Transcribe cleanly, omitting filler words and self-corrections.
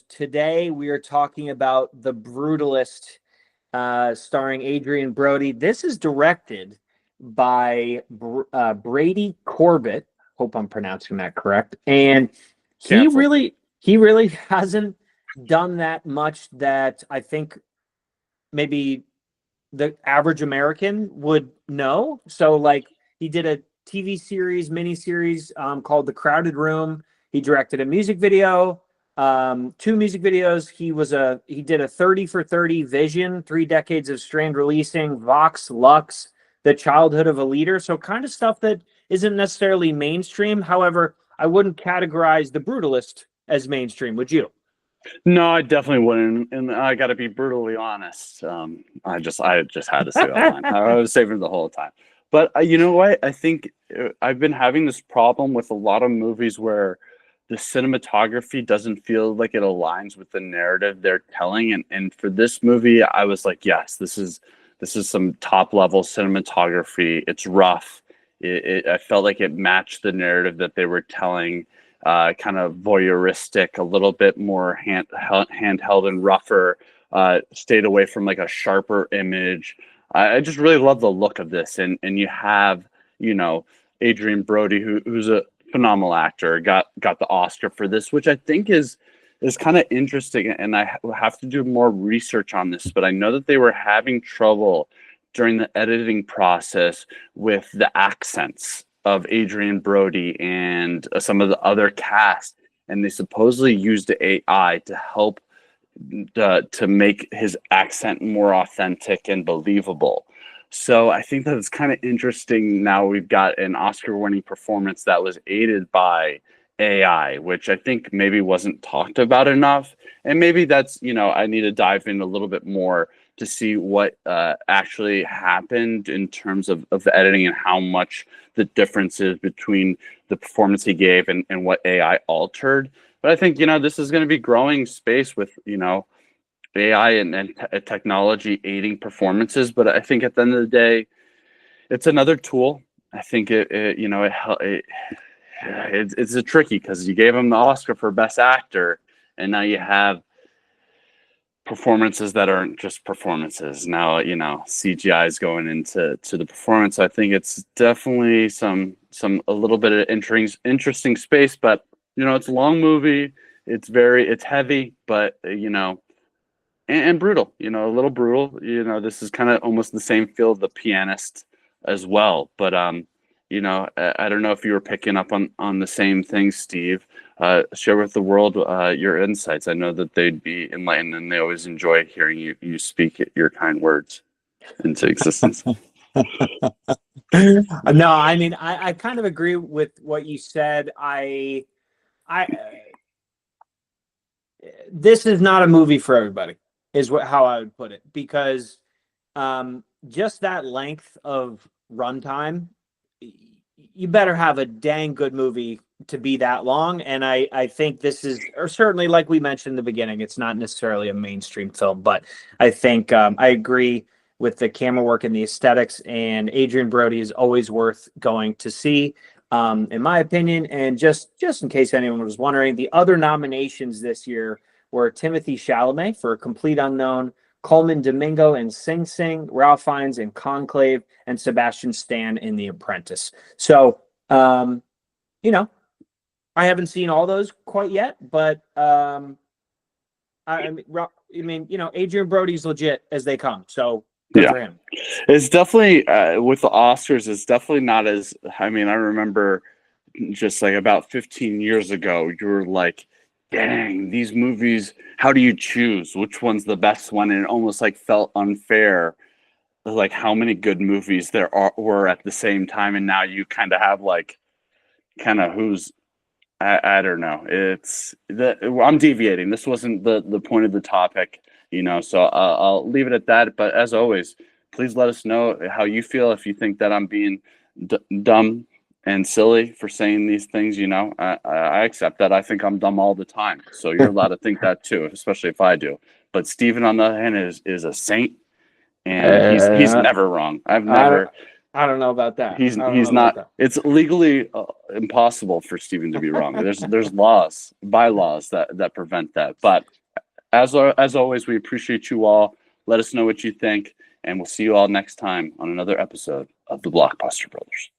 Today we are talking about The Brutalist, starring Adrian Brody. This is directed by Brady Corbett. Hope I'm pronouncing that correct. And he Cancelled. really hasn't done that much that I think maybe the average American would know. So like he did a TV series, miniseries called The Crowded Room. He directed a music video, two music videos. He did a 30 for 30 Vision, 3 decades of Strand Releasing, Vox Lux, The Childhood of a Leader. So kind of stuff that isn't necessarily mainstream. However, I wouldn't categorize The Brutalist as mainstream. Would you? No, I definitely wouldn't, and I got to be brutally honest. I just had to say that line. I was saving it the whole time. But you know what? I think I've been having this problem with a lot of movies where the cinematography doesn't feel like it aligns with the narrative they're telling. And for this movie, I was like, yes, this is some top level cinematography. It's rough. I felt like it matched the narrative that they were telling. Kind of voyeuristic, a little bit more handheld and rougher. Stayed away from like a sharper image. I just really love the look of this, and you have Adrian Brody, who's a phenomenal actor, got the Oscar for this, which I think is kind of interesting. And I have to do more research on this, but I know that they were having trouble during the editing process with the accents of Adrian Brody and some of the other cast, and they supposedly used AI to help to make his accent more authentic and believable. So I think that it's kind of interesting. Now we've got an Oscar-winning performance that was aided by AI, which I think maybe wasn't talked about enough, and maybe that's I need to dive in a little bit more to see what actually happened in terms of the editing and how much the difference is between the performance he gave and what AI altered. But I think, this is going to be growing space with, AI and technology aiding performances. But I think at the end of the day, it's another tool. I think it's a tricky because you gave him the Oscar for Best Actor, and now you have performances that aren't just performances. Now, CGI is going into the performance. I think it's definitely a little bit of interesting space, but it's a long movie. It's heavy, but and brutal. A little brutal. This is kind of almost the same feel of The Pianist as well. But I don't know if you were picking up on the same thing, Steve. Share with the world your insights. I know that they'd be enlightened, and they always enjoy hearing you speak your kind words into existence. No, I mean, I kind of agree with what you said. This is not a movie for everybody, is how I would put it, because just that length of runtime, you better have a dang good movie to be that long. And I think this is, or certainly like we mentioned in the beginning, it's not necessarily a mainstream film, but I think I agree with the camera work and the aesthetics, and Adrian Brody is always worth going to see, in my opinion. And just in case anyone was wondering, the other nominations this year were Timothy Chalamet for A Complete Unknown, Coleman Domingo in Sing Sing, Ralph Fiennes in Conclave, and Sebastian Stan in The Apprentice. So, I haven't seen all those quite yet, but Adrian Brody's legit as they come. So good for him. It's definitely with the Oscars. It's definitely not as. I mean, I remember just like about 15 years ago, you were like, dang, these movies, how do you choose which one's the best one? And it almost like felt unfair, like how many good movies were at the same time. And now you kind of have like, who's, I don't know. I'm deviating. This wasn't the point of the topic, so I'll leave it at that. But as always, please let us know how you feel. If you think that I'm being dumb and silly for saying these things, I accept that. I think I'm dumb all the time. So you're allowed to think that too, especially if I do. But Steven, on the other hand, is a saint, and he's never wrong. I don't know about that. He's I don't he's know about not. that. It's legally impossible for Steven to be wrong. There's laws, bylaws that prevent that. But as always, we appreciate you all. Let us know what you think, and we'll see you all next time on another episode of the Blockbuster Brothers.